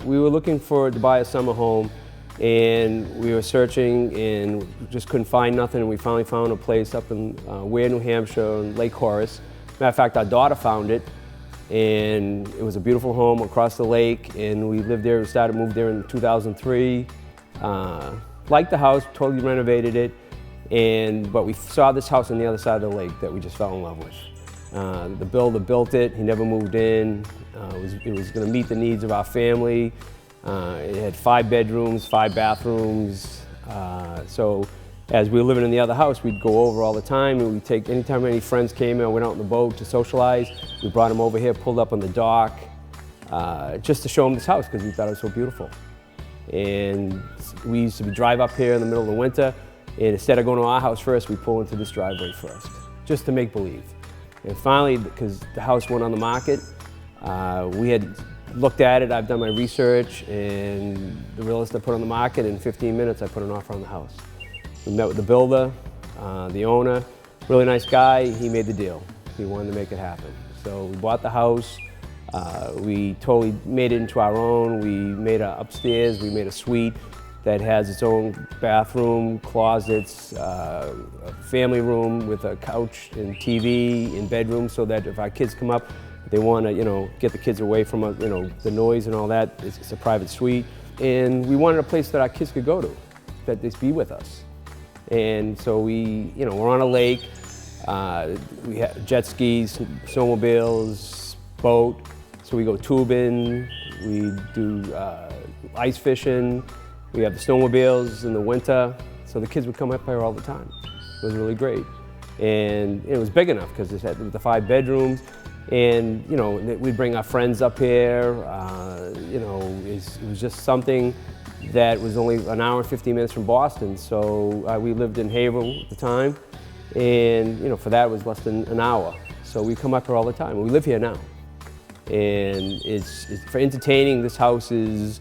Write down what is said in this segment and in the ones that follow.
We were looking to buy a summer home, and we were searching and just couldn't find nothing, and we finally found a place up in Weare, New Hampshire, in Lake Horace. Matter of fact, our daughter found it, and it was a beautiful home across the lake, and we lived there, moved there in 2003. Liked the house, totally renovated it, but we saw this house on the other side of the lake that we just fell in love with. The builder built it, he never moved in. It was going to meet the needs of our family. It had 5 bedrooms, 5 bathrooms. So as we were living in the other house, we'd go over all the time, and we'd take, anytime any friends came in or went out on the boat to socialize, we brought them over here, pulled up on the dock, just to show them this house because we thought it was so beautiful. And we used to drive up here in the middle of the winter, and instead of going to our house first, we pull into this driveway first, just to make believe. And finally, because the house went on the market, we had looked at it, I've done my research, and the realtor put it on the market. In 15 minutes, I put an offer on the house. We met with the builder, the owner, really nice guy. He made the deal. He wanted to make it happen. So we bought the house. We totally made it into our own. We made an upstairs, we made a suite that has its own bathroom, closets, a family room with a couch and TV and bedroom, so that if our kids come up, they want to, get the kids away from, the noise and all that. It's a private suite. And we wanted a place that our kids could go to, that they'd be with us. And so we're on a lake. We have jet skis, snowmobiles, boat. So we go tubing, we do ice fishing. We have the snowmobiles in the winter. So the kids would come up here all the time. It was really great. And it was big enough because it had the 5 bedrooms. And we'd bring our friends up here. It was just something that was only an hour and 15 minutes from Boston. So we lived in Haverhill at the time, and for that it was less than an hour. So we come up here all the time. We live here now, and it's for entertaining. This house it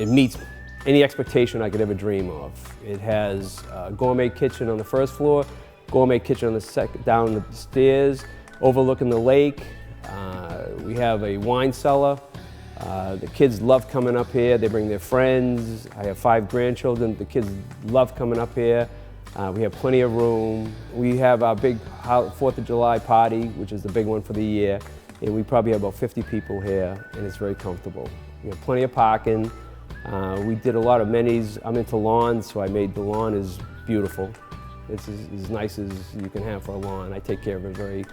meets any expectation I could ever dream of. It has a gourmet kitchen on the first floor, gourmet kitchen on the second, down the stairs, overlooking the lake. We have a wine cellar. The kids love coming up here. They bring their friends. I have 5 grandchildren. The kids love coming up here. We have plenty of room. We have our big 4th of July party, which is the big one for the year. And we probably have about 50 people here, and it's very comfortable. We have plenty of parking. We did a lot of amenities. I'm into lawns, so I made the lawn is beautiful. It's as nice as you can have for a lawn. I take care of it very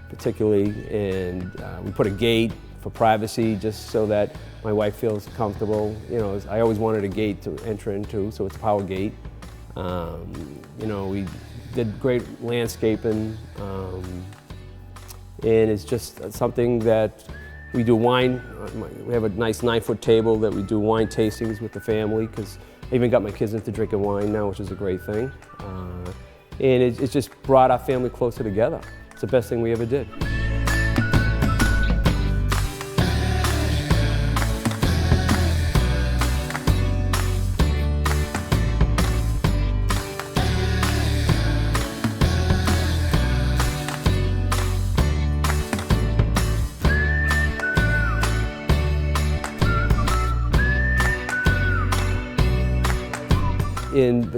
particularly, and we put a gate for privacy just so that my wife feels comfortable. I always wanted a gate to enter into, so it's a power gate. We did great landscaping, and it's just something that we do wine. We have a nice 9-foot table that we do wine tastings with the family, because I even got my kids into drinking wine now, which is a great thing. And it's just brought our family closer together. It's the best thing we ever did. And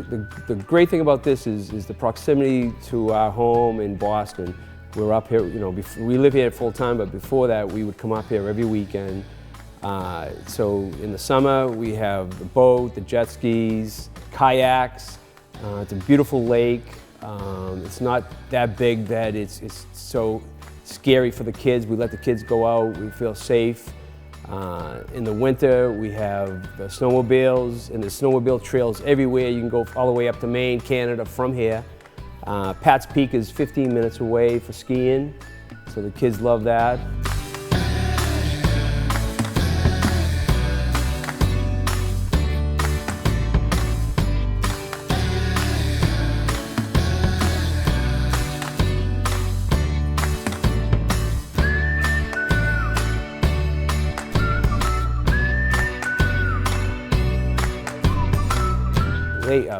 the great thing about this is the proximity to our home in Boston. We're up here, we live here full time, but before that we would come up here every weekend. So in the summer we have the boat, the jet skis, kayaks. It's a beautiful lake. It's not that big that it's so scary for the kids. We let the kids go out, we feel safe. In the winter, we have the snowmobiles, and the snowmobile trails everywhere. You can go all the way up to Maine, Canada from here. Pat's Peak is 15 minutes away for skiing, so the kids love that.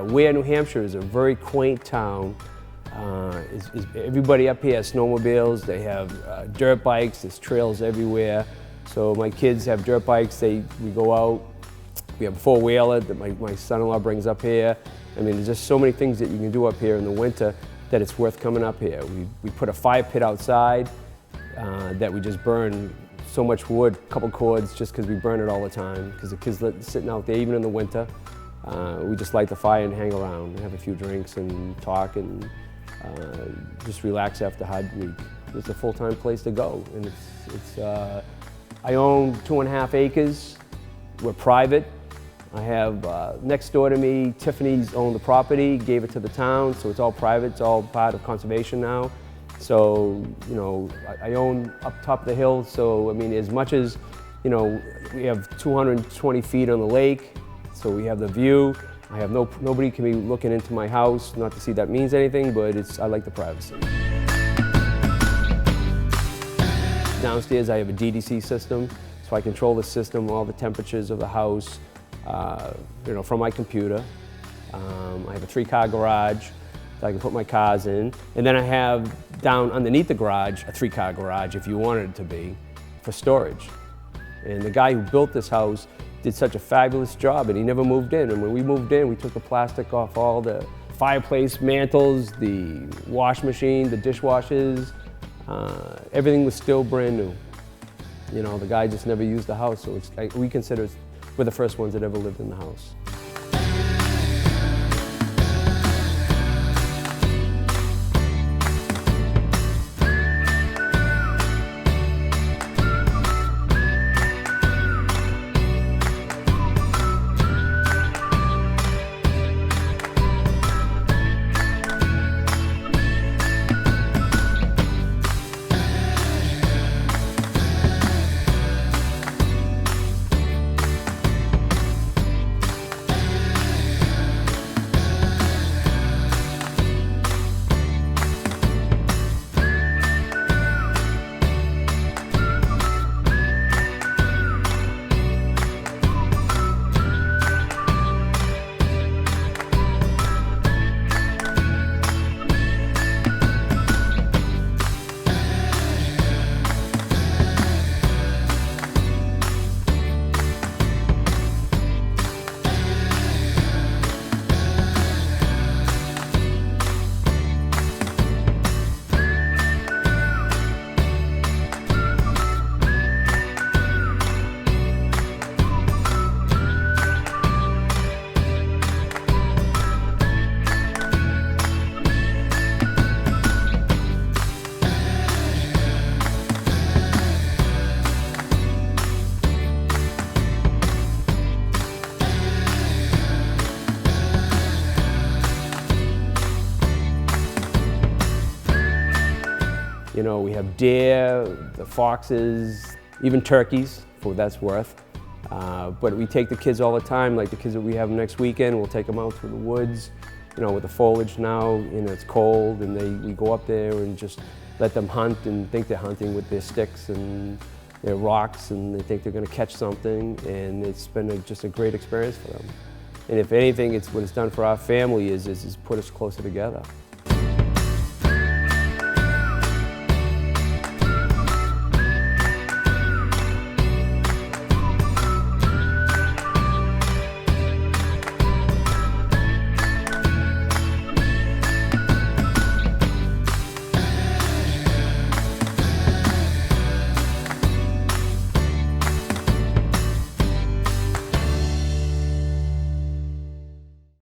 Weare, New Hampshire is a very quaint town. Everybody up here has snowmobiles, they have dirt bikes, there's trails everywhere. So my kids have dirt bikes, we go out. We have a four-wheeler that my son-in-law brings up here. I mean, there's just so many things that you can do up here in the winter that it's worth coming up here. We put a fire pit outside that we just burn so much wood, a couple cords, just because we burn it all the time, because the kids sitting out there, even in the winter. We just light the fire and hang around and have a few drinks and talk and just relax after a hard week. It's a full-time place to go, and I own 2.5 acres. We're private. I have next door to me, Tiffany's owned the property, gave it to the town, so it's all private. It's all part of conservation now. So, you know, I own up top of the hill, so I mean, as much as, you know, we have 220 feet on the lake, so we have the view. I have nobody can be looking into my house, not to see that means anything, but I like the privacy. Downstairs I have a DDC system, so I control the system, all the temperatures of the house, you know, from my computer. I have a 3-car garage that I can put my cars in. And then I have down underneath the garage, a 3-car garage, if you wanted it to be, for storage. And the guy who built this house did such a fabulous job, and he never moved in. And when we moved in, we took the plastic off all the fireplace mantles, the wash machine, the dishwashers. Everything was still brand new. You know, the guy just never used the house, so we consider we're the first ones that ever lived in the house. You know, we have deer, the foxes, even turkeys, for what that's worth. But we take the kids all the time, like the kids that we have next weekend, we'll take them out through the woods, you know, with the foliage now, you know, it's cold, and we go up there and just let them hunt and think they're hunting with their sticks and their rocks, and they think they're going to catch something, and it's been just a great experience for them. And if anything, what it's done for our family is put us closer together.